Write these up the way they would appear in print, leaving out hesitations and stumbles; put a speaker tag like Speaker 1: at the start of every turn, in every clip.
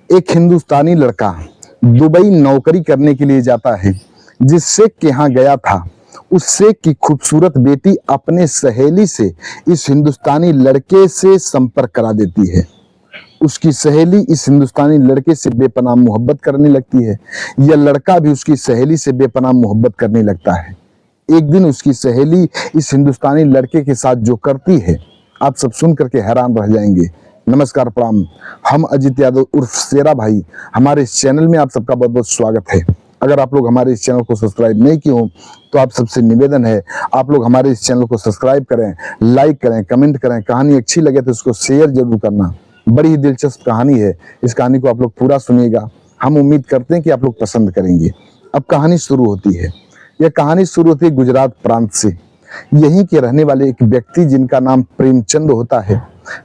Speaker 1: एक हिंदुस्तानी लड़का दुबई नौकरी करने के लिए जाता है। जिस शेख के यहाँ गया था, उस शेख की खूबसूरत बेटी अपने सहेली से इस हिंदुस्तानी लड़के से संपर्क करा देती है। उसकी सहेली इस हिंदुस्तानी लड़के से बेपनाह मोहब्बत करने लगती है। यह लड़का भी उसकी सहेली से बेपनाह मोहब्बत करने लगता है। एक दिन उसकी सहेली इस हिंदुस्तानी लड़के के साथ जो करती है, आप सब सुन करके हैरान रह जाएंगे। नमस्कार, प्रणाम। हम अजित यादव उर्फ शेरा भाई, हमारे इस चैनल में आप सबका बहुत बहुत स्वागत है। अगर आप लोग हमारे इस चैनल को सब्सक्राइब नहीं किए हो तो आप सबसे निवेदन है, आप लोग हमारे इस चैनल को सब्सक्राइब करें, लाइक करें, कमेंट करें। कहानी अच्छी लगे तो उसको शेयर जरूर करना। बड़ी ही दिलचस्प कहानी है। इस कहानी को आप लोग पूरा सुनिएगा। हम उम्मीद करते हैं कि आप लोग पसंद करेंगे। अब कहानी शुरू होती है। यह कहानी शुरू होती है गुजरात प्रांत से। यहीं के रहने वाले एक व्यक्ति जिनका नाम प्रेमचंद होता है,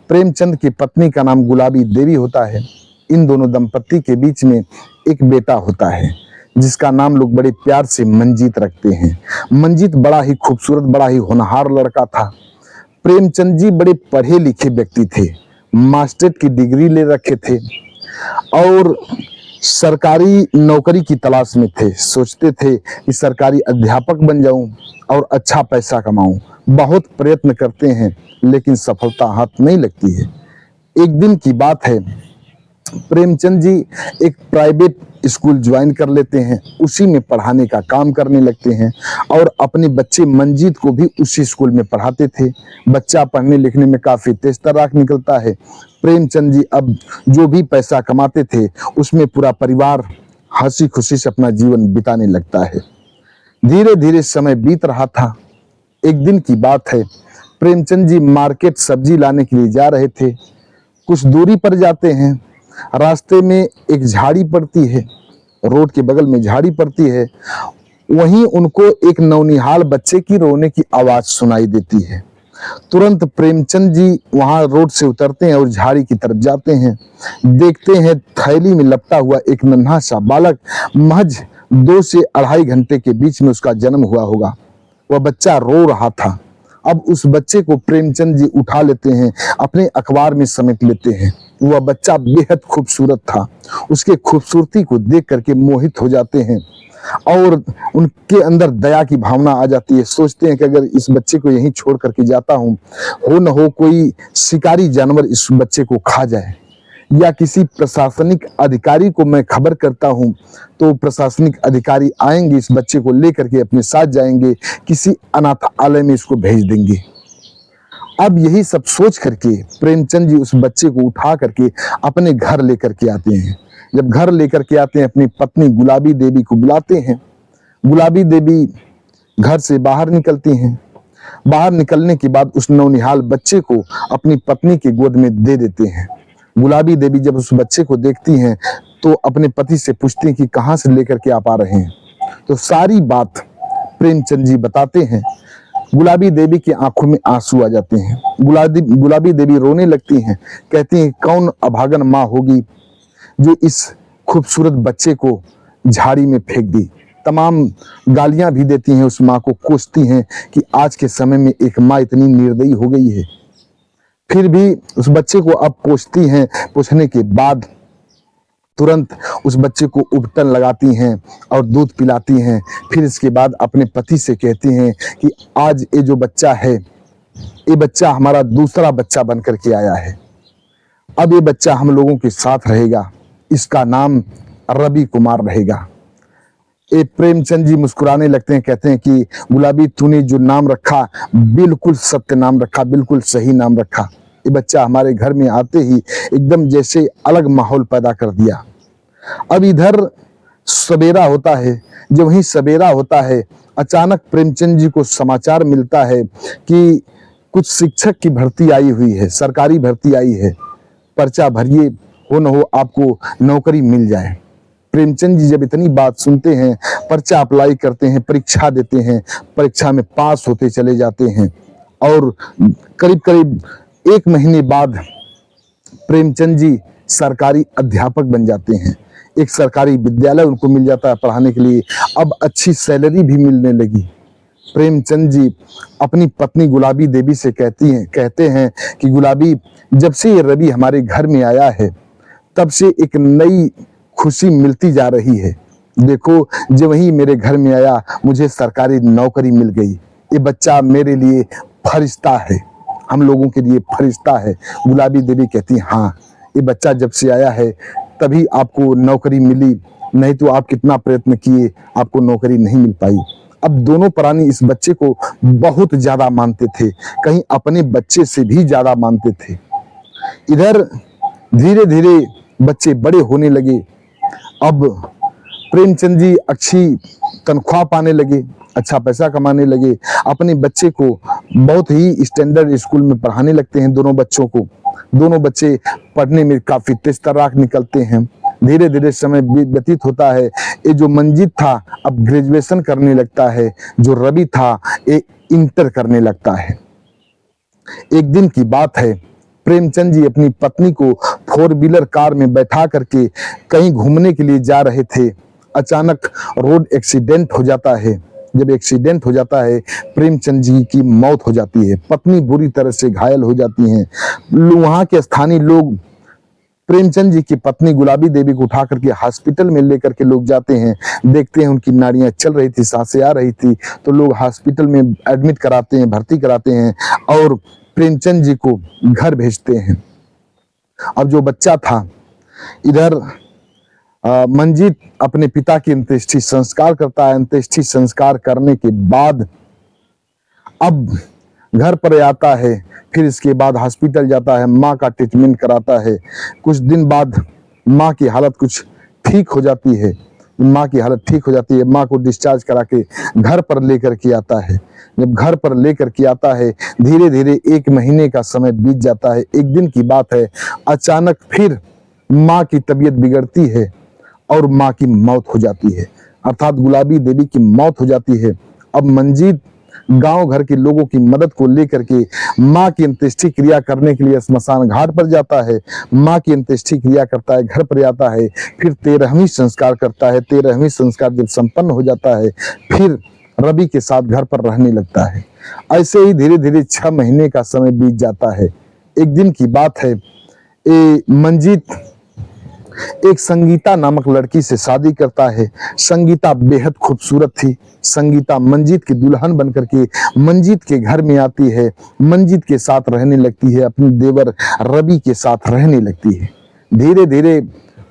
Speaker 1: प्रेमचंद की पत्नी का नाम गुलाबी देवी होता है। इन दोनों दंपत्ति के बीच में एक बेटा होता है जिसका नाम लोग बड़े प्यार से मंजीत रखते हैं। मंजीत बड़ा ही खूबसूरत, बड़ा ही होनहार लड़का था। प्रेमचंद जी बड़े पढ़े लिखे व्यक्ति थे, मास्टरेट की डिग्री ले रखे थे और सरकारी नौकरी की तलाश में थे। सोचते थे कि सरकारी अध्यापक बन जाऊं और अच्छा पैसा कमाऊं। बहुत प्रयत्न करते हैं लेकिन सफलता हाथ नहीं लगती है। एक दिन की बात है, प्रेमचंद जी एक प्राइवेट स्कूल ज्वाइन कर लेते हैं। उसी में पढ़ाने का काम करने लगते हैं और अपने बच्चे मंजीत को भी उसी स्कूल में पढ़ाते थे। बच्चा पढ़ने लिखने में काफी तेज तर्राक निकलता है। प्रेमचंद जी अब जो भी पैसा कमाते थे उसमें पूरा परिवार हंसी खुशी से अपना जीवन बिताने लगता है। धीरे धीरे समय बीत रहा था। एक दिन की बात है, प्रेमचंद जी मार्केट सब्जी लाने के लिए जा रहे थे। कुछ दूरी पर जाते हैं, रास्ते में एक झाड़ी पड़ती है, रोड के बगल में झाड़ी पड़ती है। वहीं उनको एक नौनिहाल बच्चे की रोने की आवाज सुनाई देती है। तुरंत प्रेमचंद जी वहां रोड से उतरते हैं और झाड़ी की तरफ जाते हैं। देखते हैं थैली में लपटा हुआ एक नन्हा सा बालक, महज 2 से 2.5 घंटे के बीच में उसका जन्म हुआ होगा। वह बच्चा रो रहा था। अब उस बच्चे को प्रेमचंद जी उठा लेते हैं, अपने अखबार में समेट लेते हैं। वह बच्चा बेहद खूबसूरत था। उसके खूबसूरती को देख करके मोहित हो जाते हैं और उनके अंदर दया की भावना आ जाती है। सोचते हैं कि अगर इस बच्चे को यहीं छोड़ करके जाता हूं, हो न हो कोई शिकारी जानवर इस बच्चे को खा जाए, या किसी प्रशासनिक अधिकारी को मैं खबर करता हूं तो प्रशासनिक अधिकारी आएंगे, इस बच्चे को लेकर के अपने साथ जाएंगे, किसी अनाथालय में इसको भेज देंगे। अब यही सब सोच करके प्रेमचंद जी उस बच्चे को उठा करके अपने घर लेकर के आते हैं। जब घर लेकर के आते हैं, अपनी पत्नी गुलाबी देवी को बुलाते हैं। गुलाबी देवी घर से बाहर निकलती हैं। बाहर निकलने के बाद उस नौनिहाल बच्चे को अपनी पत्नी की गोद में दे देते हैं। गुलाबी देवी जब उस बच्चे को देखती हैं तो अपने पति से पूछती हैं कि कहाँ से लेकर के आप आ रहे हैं। तो सारी बात प्रेमचंद जी बताते हैं। गुलाबी देवी की आंखों में आंसू आ जाते हैं। गुलाबी देवी रोने लगती हैं, कहती हैं कौन अभागन माँ होगी जो इस खूबसूरत बच्चे को झाड़ी में फेंक दी। तमाम गालियां भी देती हैं, उस माँ को कोसती हैं कि आज के समय में एक माँ इतनी निर्दयी हो गई है। फिर भी उस बच्चे को अब पोछती हैं। पोछने के बाद तुरंत उस बच्चे को उबटन लगाती हैं और दूध पिलाती हैं। फिर इसके बाद अपने पति से कहती हैं कि आज ये जो बच्चा है, ये बच्चा हमारा दूसरा बच्चा बन करके आया है। अब ये बच्चा हम लोगों के साथ रहेगा, इसका नाम रवि कुमार रहेगा। ये प्रेमचंद जी मुस्कुराने लगते हैं, कहते हैं कि गुलाबी तूने जो नाम रखा बिल्कुल सत्य नाम रखा, बिल्कुल सही नाम रखा। ये बच्चा हमारे घर में आते ही एकदम जैसे अलग माहौल पैदा कर दिया। अब इधर सवेरा होता है। जब वहीं सवेरा होता है, अचानक प्रेमचंद जी को समाचार मिलता है कि कुछ शिक्षक की भर्ती आई हुई है, सरकारी भर्ती आई है, पर्चा भरिए, हो न हो आपको नौकरी मिल जाए। प्रेमचंद जी जब इतनी बात सुनते हैं, पर्चा अप्लाई करते हैं, परीक्षा देते हैं, परीक्षा में पास होते चले जाते हैं और करीब करीब 1 महीने बाद प्रेमचंद जी सरकारी अध्यापक बन जाते हैं। एक सरकारी विद्यालय उनको मिल जाता है पढ़ाने के लिए। अब अच्छी सैलरी भी मिलने लगी। प्रेमचंद जी अपनी पत्नी गुलाबी देवी से कहते हैं कि गुलाबी, जब से ये रवि हमारे घर में आया है तब से एक नई खुशी मिलती जा रही है। देखो, जब वही मेरे घर में आया, मुझे सरकारी नौकरी मिल गई। ये बच्चा मेरे लिए फरिश्ता है, हम लोगों के लिए फरिश्ता है। गुलाबी देवी कहती, हाँ, ये बच्चा जब से आया है तभी आपको नौकरी मिली, नहीं तो आप कितना प्रयत्न किए, आपको नौकरी नहीं मिल पाई। अब दोनों प्राणी इस बच्चे को बहुत ज्यादा मानते थे, कहीं अपने बच्चे से भी ज्यादा मानते थे। इधर धीरे धीरे बच्चे बड़े होने लगे। अब प्रेमचंद जी अच्छी तनख्वाह पाने लगे, अच्छा पैसा कमाने लगे, अपने बच्चे को बहुत ही स्टैंडर्ड स्कूल में पढ़ाने लगते हैं। दोनों बच्चों को, दोनों बच्चे पढ़ने में काफी तेज तर्राक निकलते हैं। धीरे धीरे समय व्यतीत होता है। ये जो मंजीत था अब ग्रेजुएशन करने लगता है, जो रवि था ये इंटर करने लगता है। एक दिन की बात है, प्रेमचंद जी अपनी पत्नी को 4 व्हीलर कार में बैठा करके कहीं घूमने के लिए जा रहे थे। अचानक रोड एक्सीडेंट हो जाता है। जब एक्सीडेंट हो जाता है, प्रेमचंद जी की मौत हो जाती है, पत्नी बुरी तरह से घायल हो जाती हैं। वहां के स्थानीय लोग प्रेमचंद जी की पत्नी गुलाबी देवी को उठा करके हॉस्पिटल में लेकर के लोग जाते हैं, देखते हैं उनकी नाड़ियां चल रही थी, सांसें आ रही थी, तो लोग हॉस्पिटल में एडमिट कराते हैं, भर्ती कराते हैं और प्रेमचंद जी को घर भेजते हैं। अब जो बच्चा था, इधर मंजीत अपने पिता की अंत्येष्टि संस्कार करता है। अंत्येष्टि संस्कार करने के बाद अब घर पर आता है, फिर इसके बाद हॉस्पिटल जाता है, माँ का ट्रीटमेंट कराता है। कुछ दिन बाद माँ की हालत कुछ ठीक हो जाती है। माँ की हालत ठीक हो जाती है, माँ को डिस्चार्ज करा के घर पर लेकर के आता है। जब घर पर लेकर के आता है, धीरे धीरे 1 महीने का समय बीत जाता है। एक दिन की बात है, अचानक फिर माँ की तबीयत बिगड़ती है और माँ की मौत हो जाती है, अर्थात गुलाबी देवी की मौत हो जाती है। अब मंजीत गांव घर के लोगों की मदद को लेकर के माँ की अंत्येष्टि क्रिया करने के लिए स्मशान घाट पर जाता है। माँ की अंत्येष्टि क्रिया करता है, घर पर आता है, फिर 13वीं संस्कार करता है। 13वीं संस्कार जब संपन्न हो जाता है, फिर रवि के साथ घर पर रहने लगता है। ऐसे ही धीरे धीरे 6 महीने का समय बीत जाता है। एक दिन की बात है, मंजीत एक संगीता नामक लड़की से शादी करता है। संगीता बेहद खूबसूरत थी। संगीता मंजीत की दुल्हन बनकर के मंजीत के घर में आती है, मंजीत के साथ रहने लगती है, अपने देवर रवि के साथ रहने लगती है। धीरे धीरे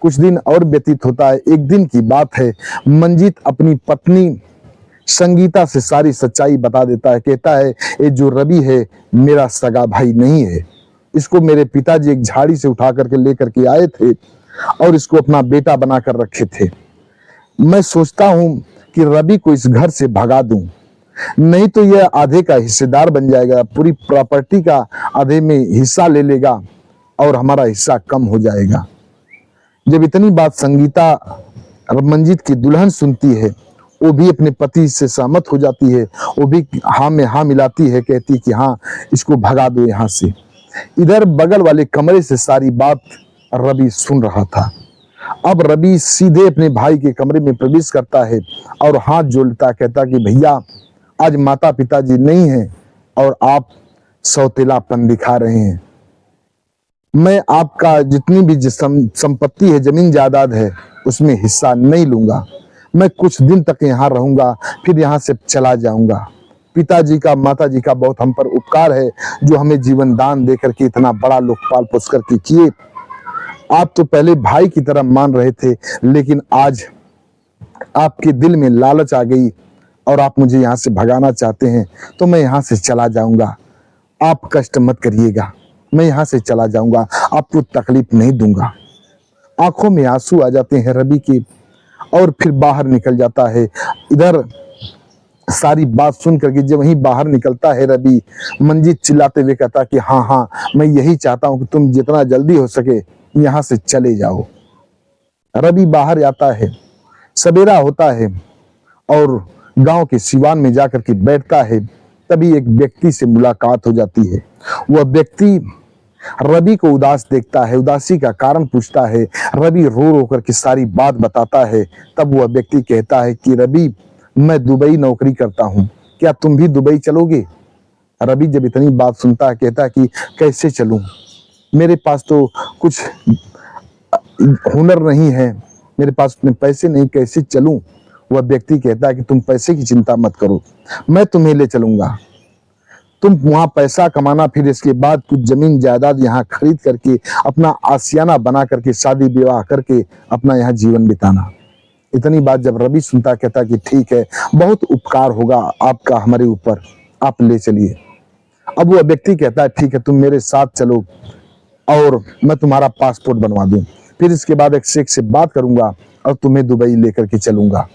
Speaker 1: कुछ दिन और व्यतीत होता है। एक दिन की बात है, मंजीत अपनी पत्नी संगीता से सारी सच्चाई बता देता है। कहता है, ये जो रवि है मेरा सगा भाई नहीं है, इसको मेरे पिताजी एक झाड़ी से उठा करके लेकर के आए थे और इसको अपना बेटा बनाकर रखे थे। मैं सोचता हूं कि रवि को इस घर से भगा दूं, नहीं तो यह आधे का हिस्सेदार बन जाएगा, पूरी प्रॉपर्टी का आधे में हिस्सा ले लेगा और हमारा हिस्सा कम हो जाएगा। जब इतनी बात संगीता मंजीत की दुल्हन सुनती है, वो भी अपने पति से सहमत हो जाती है, वो भी हाँ में हाँ मिलाती है, कहती कि हाँ, इसको भगा दो यहाँ से। इधर बगल वाले कमरे से सारी बात रवि सुन रहा था। अब रवि सीधे अपने भाई के कमरे में प्रवेश करता है और हाथ जोड़ता, कहता कि भैया, आज माता पिताजी नहीं है और आप सौतेलापन दिखा रहे हैं। मैं आपका जितनी भी संपत्ति है, जमीन जायदाद है, उसमें हिस्सा नहीं लूंगा। मैं कुछ दिन तक यहाँ रहूंगा, फिर यहाँ से चला जाऊंगा। पिताजी का, माताजी का बहुत हम पर उपकार है, जो हमें जीवन दान देकर के इतना बड़ा लोग पाल पोस करके किए। आप तो पहले भाई की तरह मान रहे थे, लेकिन आज आपके दिल में लालच आ गई और आप मुझे यहाँ से भगाना चाहते हैं, तो मैं यहाँ से चला जाऊंगा। आप कष्ट मत करिएगा, मैं यहाँ से चला जाऊंगा, आपको तकलीफ नहीं दूंगा। आंखों में आंसू आ जाते हैं रवि के और फिर बाहर निकल जाता है। इधर सारी बात सुन करके जब वहीं बाहर निकलता है रवि, मंजीत चिल्लाते हुए कहता कि हाँ हाँ, मैं यही चाहता हूँ कि तुम जितना जल्दी हो सके यहाँ से चले जाओ। रवि बाहर आता है, सवेरा होता है और गांव के सिवान में जाकर के बैठता है। तभी एक व्यक्ति से मुलाकात हो जाती है। वह व्यक्ति रवि को उदास देखता है, उदासी का कारण पूछता है। रवि रो रो करके सारी बात बताता है। तब वह व्यक्ति कहता है कि रवि, मैं दुबई नौकरी करता हूँ, क्या तुम भी दुबई चलोगे? रवि जब इतनी बात सुनता है, कहता है कि कैसे चलूं, मेरे पास तो कुछ हुनर नहीं है, मेरे पास उतने पैसे नहीं, कैसे चलूं? वह व्यक्ति कहता है कि तुम पैसे की चिंता मत करो, मैं तुम्हें ले चलूंगा। तुम वहां पैसा कमाना, फिर इसके बाद कुछ जमीन जायदाद यहाँ खरीद करके अपना आशियाना बना करके शादी विवाह करके अपना यहाँ जीवन बिताना। इतनी बात जब रवि सुनता, कहता कि ठीक है, बहुत उपकार होगा आपका हमारे ऊपर, आप ले चलिए। अब वह व्यक्ति कहता है ठीक है, तुम मेरे साथ चलो और मैं तुम्हारा पासपोर्ट बनवा दूं, फिर इसके बाद एक शेख से बात करूंगा और तुम्हें दुबई लेकर के चलूंगा।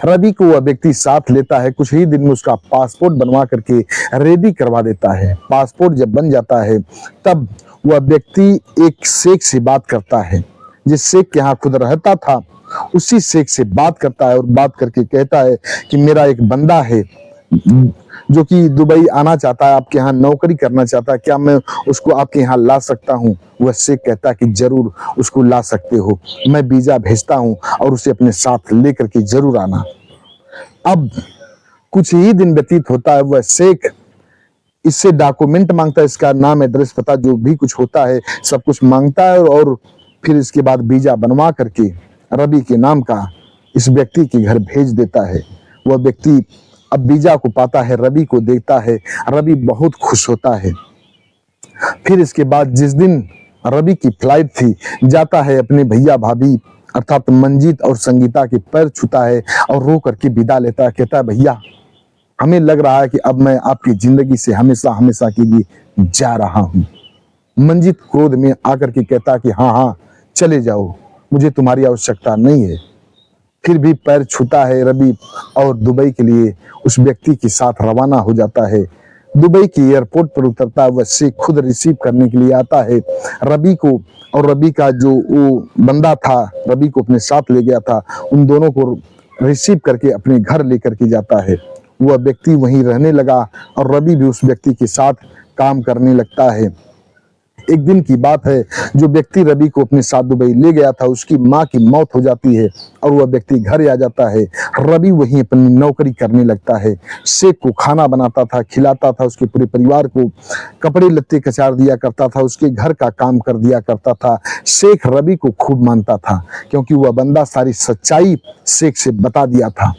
Speaker 1: रवि को वह व्यक्ति साथ लेता है, कुछ ही दिन में उसका पासपोर्ट बनवा करके रेडी करवा देता है। पासपोर्ट जब बन जाता है तब वह व्यक्ति एक शेख से बात करता है, जिस शेख के यहाँ खुद रहता था उसी शेख से बात करता है और बात करके कहता है कि मेरा एक बंदा है जो कि दुबई आना चाहता है, आपके यहाँ नौकरी करना चाहता है, क्या मैं उसको आपके यहाँ ला सकता हूँ? वह शेख कहता है कि जरूर उसको ला सकते हो, मैं वीजा भेजता हूँ और उसे अपने साथ लेकर के जरूर आना। अब कुछ ही दिन व्यतीत होता है, वह शेख इससे डॉक्यूमेंट मांगता है, इसका नाम एड्रेस पता जो भी कुछ होता है सब कुछ मांगता है और फिर इसके बाद वीजा बनवा करके रवि के नाम का इस व्यक्ति के घर भेज देता है। वह व्यक्ति अब वीजा को पाता है, रवि को देखता है, रवि बहुत खुश होता है। फिर इसके बाद जिस दिन रवि की फ्लाइट थी, जाता है अपने भैया भाभी अर्थात मंजीत और संगीता के पैर छूता है और रो करके विदा लेता है। कहता है भैया, हमें लग रहा है कि अब मैं आपकी जिंदगी से हमेशा हमेशा के लिए जा रहा हूं। मंजीत क्रोध में आकर के कहता कि हाँ हाँ चले जाओ, मुझे तुम्हारी आवश्यकता नहीं है। फिर भी पैर छूता है रवि और दुबई के लिए उस व्यक्ति के साथ रवाना हो जाता है। दुबई की एयरपोर्ट पर उतरता है, वह शेख खुद रिसीव करने के लिए आता है रवि को, और रवि का जो वो बंदा था, रवि को अपने साथ ले गया था, उन दोनों को रिसीव करके अपने घर लेकर के जाता है। वह व्यक्ति वहीं रहने लगा और रवि भी उस व्यक्ति के साथ काम करने लगता है। एक दिन की बात है, जो व्यक्ति रवि को अपने साथ दुबई ले गया था उसकी माँ की मौत हो जाती है और वह व्यक्ति घर आ जाता है। रवि वहीं अपनी नौकरी करने लगता है, शेख को खाना बनाता था, खिलाता था, उसके पूरे परिवार को कपड़े लत्ते कचार दिया करता था, उसके घर का काम कर दिया करता था। शेख रवि को खूब मानता था क्योंकि वह बंदा सारी सच्चाई शेख से बता दिया था।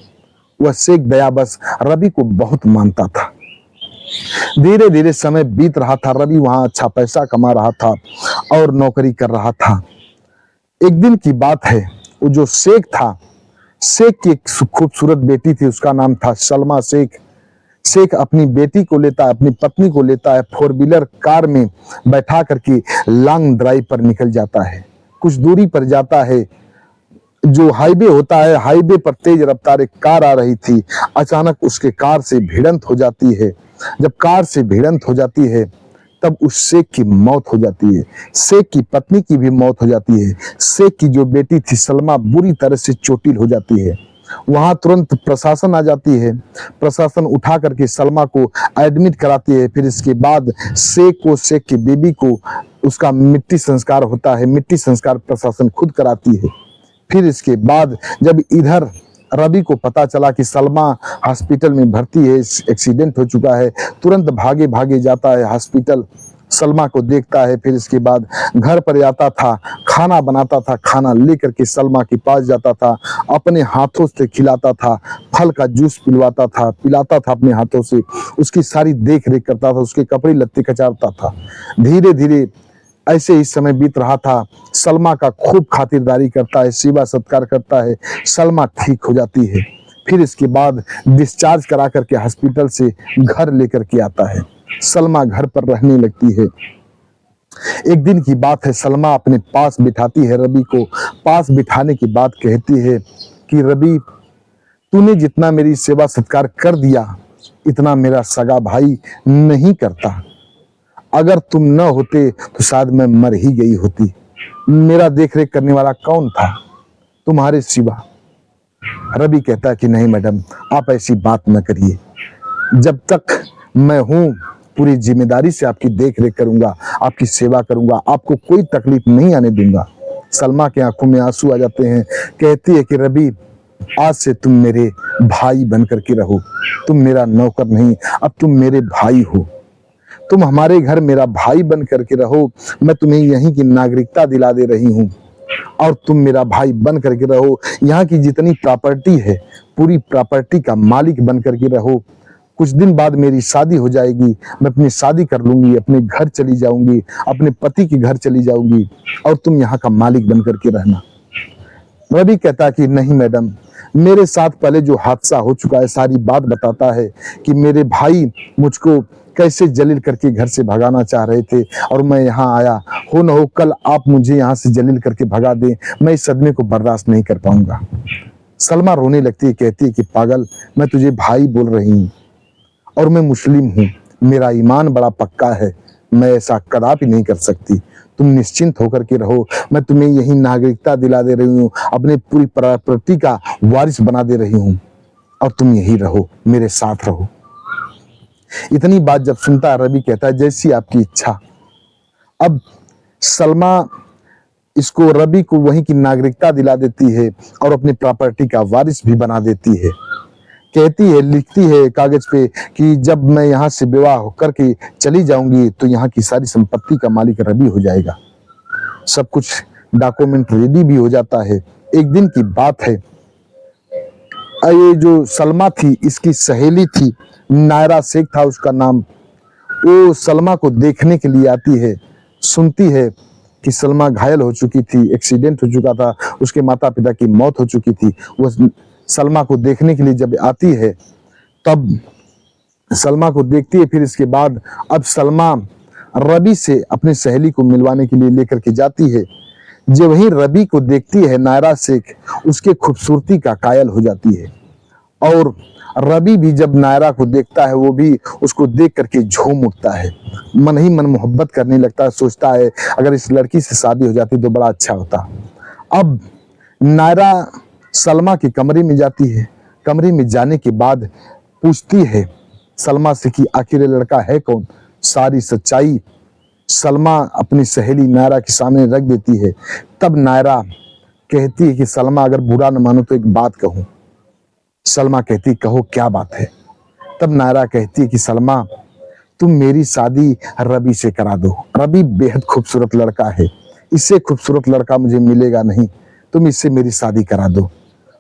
Speaker 1: वह शेख दया बस रवि को बहुत मानता था। धीरे धीरे समय बीत रहा था, रवि वहां अच्छा पैसा कमा रहा था और नौकरी कर रहा था। एक दिन की बात है, वो जो शेख था, शेख की एक खूबसूरत बेटी थी, उसका नाम था सलमा शेख। शेख अपनी बेटी को लेता है, अपनी पत्नी को लेता है, 4 व्हीलर कार में बैठा करके लॉन्ग ड्राइव पर निकल जाता है। कुछ दूरी पर जाता है, जो हाईवे होता है, हाईवे पर तेज रफ्तार एक कार आ रही थी। अचानक उसके कार से भिड़ंत हो जाती है। जब कार से भिड़ंत हो जाती है तब उस शेख की मौत हो जाती है, शेख की पत्नी की भी मौत हो जाती है। शेख की जो बेटी थी सलमा बुरी तरह से चोटिल हो जाती है। वहां तुरंत प्रशासन आ जाती है, प्रशासन उठा करके सलमा को एडमिट कराती है। फिर इसके बाद शेख को, शेख की बेबी को उसका मिट्टी संस्कार होता है, मिट्टी संस्कार प्रशासन खुद कराती है। फिर इसके बाद जब इधर रवि को पता चला कि सलमा हॉस्पिटल में भर्ती है, एक्सीडेंट हो चुका है, तुरंत भागे भागे जाता है हॉस्पिटल, सलमा को देखता है। फिर इसके बाद घर पर आता था, खाना बनाता था, खाना लेकर के सलमा के पास जाता था, अपने हाथों से खिलाता था, फल का जूस पिलवाता था, पिलाता था अपने हाथों से, उसकी सारी देख रेख करता था, उसके कपड़े लत्ते कचारता था। धीरे धीरे ऐसे ही समय बीत रहा था, सलमा का खूब खातिरदारी करता है, सेवा सत्कार करता है, सलमा ठीक हो जाती है। फिर इसके बाद डिस्चार्ज करा करके हॉस्पिटल से घर लेकर के आता है, सलमा घर पर रहने लगती है। एक दिन की बात है, सलमा अपने पास बिठाती है रवि को, पास बिठाने की बात कहती है कि रवि, तूने जितना मेरी सेवा सत्कार कर दिया इतना मेरा सगा भाई नहीं करता। अगर तुम न होते तो शायद मैं मर ही गई होती। मेरा देख रेख करने वाला कौन था तुम्हारे सिवा? रवि कहता है कि नहीं मैडम, आप ऐसी बात न करिए, जब तक मैं हूं पूरी जिम्मेदारी से आपकी देख रेख करूंगा, आपकी सेवा करूंगा, आपको कोई तकलीफ नहीं आने दूंगा। सलमा की आंखों में आंसू आ जाते हैं, कहती है कि रवि, आज से तुम मेरे भाई बन करके रहो, तुम मेरा नौकर नहीं, अब तुम मेरे भाई हो, तुम हमारे घर मेरा भाई बन करके रहो। मैं तुम्हें यहीं की नागरिकता दिला दे रही हूँ, और तुम मेरा भाई बन करके रहो। यहाँ की जितनी प्रॉपर्टी है पूरी प्रॉपर्टी का मालिक बन करके रहो। कुछ दिन बाद मेरी शादी हो जाएगी, मैं अपनी शादी कर लूंगी, अपने घर चली जाऊंगी, अपने पति के घर चली जाऊंगी और तुम यहाँ का मालिक बन करके रहना। रवि कहता कि नहीं मैडम, मेरे साथ पहले जो हादसा हो चुका है सारी बात बताता है कि मेरे भाई मुझको कैसे जलील करके घर से भगाना चाह रहे थे और मैं यहाँ आया। हो न हो कल आप मुझे यहाँ से जलील करके भगा दें, मैं इस सदमे को बर्दाश्त नहीं कर पाऊंगा। सलमा रोने लगती है, कहती है कि पागल, मैं तुझे भाई बोल रही हूँ और मैं मुस्लिम हूँ, मेरा ईमान बड़ा पक्का है, मैं ऐसा कदापि नहीं कर सकती। तुम निश्चिंत होकर के रहो, मैं तुम्हें यही नागरिकता दिला दे रही हूँ, अपने पूरी प्रॉपर्टी का वारिस बना दे रही हूँ और तुम यही रहो, मेरे साथ रहो। इतनी बात जब सुनता है रवि कहता है जैसी आपकी इच्छा। अब सलमा इसको रवि को वहीं की नागरिकता दिला देती है और अपनी प्रॉपर्टी का वारिस भी बना देती है। कहती है, लिखती है कागज पे कि जब मैं यहाँ से विवाह करके चली जाऊंगी तो यहाँ की सारी संपत्ति का मालिक रवि हो जाएगा। सब कुछ डॉक्यूमेंट रेडी भी हो जाता है। एक दिन की बात है, ये जो सलमा थी इसकी सहेली थी, नायरा शेख था उसका नाम। वो सलमा को देखने के लिए आती है, सुनती है कि सलमा घायल हो चुकी थी, एक्सीडेंट हो चुका था, उसके माता पिता की मौत हो चुकी थी। वो सलमा को देखने के लिए जब आती है तब सलमा को देखती है। फिर इसके बाद अब सलमा रवि से अपनी सहेली को मिलवाने के लिए लेकर के जाती है। जब वही रवि को देखती है नायरा शेख उसके खूबसूरती का कायल हो जाती है और रवि भी जब नायरा को देखता है वो भी उसको देख करके झूम उठता है, मन ही मन मोहब्बत करने लगता है। सोचता है अगर इस लड़की से शादी हो जाती तो बड़ा अच्छा होता। अब नायरा सलमा के कमरे में जाती है। कमरे में जाने के बाद पूछती है सलमा से कि आखिर ये लड़का है कौन। सारी सच्चाई सलमा अपनी सहेली नायरा के सामने रख देती है। तब नायरा कहती है कि सलमा अगर बुरा न मानो तो एक बात कहूं। सलमा कहती कहो क्या बात है। तब नायरा कहती है कि सलमा तुम मेरी शादी रवि से करा दो। रवि बेहद खूबसूरत लड़का है, इससे खूबसूरत लड़का मुझे मिलेगा नहीं, तुम इससे मेरी शादी करा दो।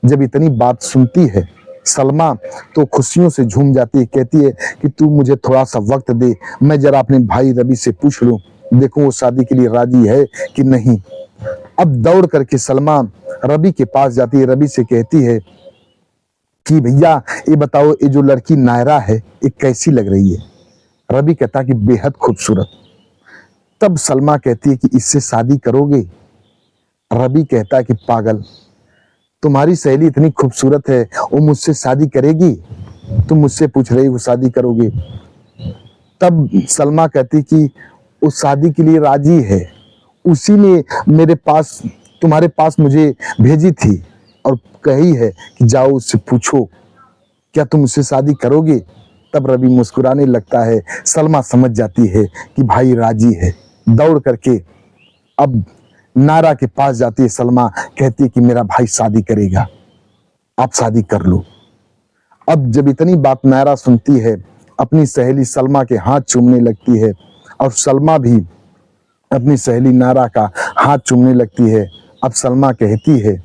Speaker 1: जब इतनी बात सुनती है सलमा तो खुशियों से झूम जाती है। कहती है कि तू मुझे थोड़ा सा वक्त दे, मैं जरा अपने भाई रवि से पूछ लूं, देखूं वो शादी के लिए राजी है कि नहीं। अब दौड़ करके सलमा रवि के पास जाती है, रवि से कहती है कि भैया ये बताओ ये जो लड़की नायरा है ये कैसी लग रही है। रवि कहता कि बेहद खूबसूरत। तब सलमा कहती है कि इससे शादी करोगे। रवि कहता है कि पागल, तुम्हारी सहेली इतनी खूबसूरत है वो मुझसे शादी करेगी, तुम मुझसे पूछ रही हो शादी करोगे। तब सलमा कहती कि वो शादी के लिए राजी है, उसी ने मेरे पास तुम्हारे पास मुझे भेजी थी और कही है कि जाओ उससे पूछो क्या तुम उससे शादी करोगे। तब रवि मुस्कुराने लगता है। सलमा समझ जाती है कि भाई राजी है। दौड़ करके अब नायरा के पास जाती है। सलमा कहती है कि मेरा भाई शादी करेगा, आप शादी कर लो। अब जब इतनी बात नायरा सुनती है अपनी सहेली सलमा के हाथ चूमने लगती है और सलमा भी अपनी सहेली नायरा का हाथ चूमने लगती है। अब सलमा कहती है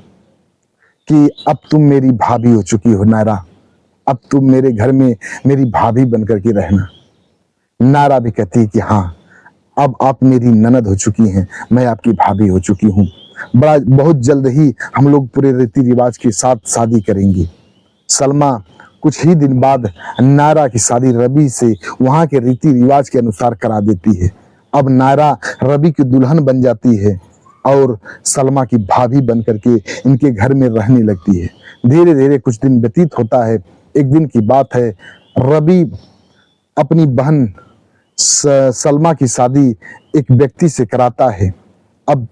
Speaker 1: कि अब तुम मेरी भाभी हो चुकी हो नायरा, अब तुम मेरे घर में मेरी भाभी बनकर के रहना। नायरा भी कहती है कि हाँ, अब आप मेरी ननद हो चुकी हैं, मैं आपकी भाभी हो चुकी हूँ। बहुत जल्द ही हम लोग पूरे रीति रिवाज के साथ शादी करेंगे। सलमा कुछ ही दिन बाद नायरा की शादी रवि से वहाँ के रीति रिवाज के अनुसार करा देती है। अब नायरा रवि की दुल्हन बन जाती है और सलमा की भाभी बन करके इनके घर में रहने लगती है। धीरे धीरे कुछ दिन व्यतीत होता है। एक दिन की बात है, रवि अपनी बहन सलमा की शादी एक व्यक्ति से कराता है। अब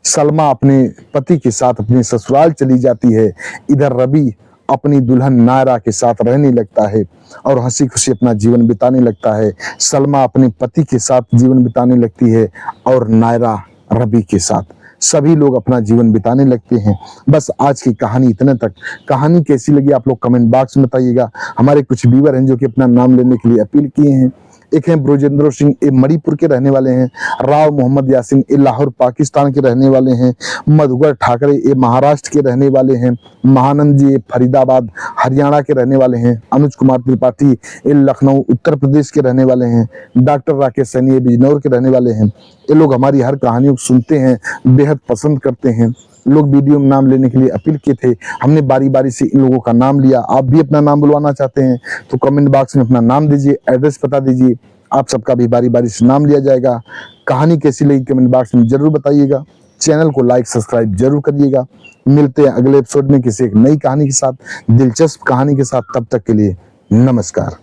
Speaker 1: सलमा अपने पति के साथ अपने ससुराल चली जाती है। इधर रवि अपनी दुल्हन नायरा के साथ रहने लगता है और हंसी खुशी अपना जीवन बिताने लगता है। सलमा अपने पति के साथ जीवन बिताने लगती है और नायरा रवि के साथ। सभी लोग अपना जीवन बिताने लगते हैं। बस आज की कहानी इतने तक। कहानी कैसी लगी आप लोग कमेंट बॉक्स में बताइएगा। हमारे कुछ व्यूअर हैं जो कि अपना नाम लेने के लिए अपील किए हैं। एक हैं ब्रजेंद्र सिंह, ये मणिपुर के रहने वाले हैं। राव मोहम्मद यासीन, ये लाहौर पाकिस्तान के रहने वाले हैं। मधुकर ठाकरे, ये महाराष्ट्र के रहने वाले हैं। महानंद जी, ये फरीदाबाद हरियाणा के रहने वाले हैं। अनुज कुमार त्रिपाठी, ये लखनऊ उत्तर प्रदेश के रहने वाले हैं। डॉक्टर राकेश सैनी, ये बिजनौर के रहने वाले हैं। ये लोग हमारी हर कहानियों को सुनते हैं, बेहद पसंद करते हैं। लोग वीडियो में नाम लेने के लिए अपील किए थे, हमने बारी बारी से इन लोगों का नाम लिया। आप भी अपना नाम बुलवाना चाहते हैं तो कमेंट बॉक्स में अपना नाम दीजिए, एड्रेस बता दीजिए, आप सबका भी बारी बारी से नाम लिया जाएगा। कहानी कैसी लगी कमेंट बॉक्स में जरूर बताइएगा। चैनल को लाइक सब्सक्राइब जरूर करिएगा। मिलते हैं अगले एपिसोड में किसी एक नई कहानी के साथ, दिलचस्प कहानी के साथ। तब तक के लिए नमस्कार।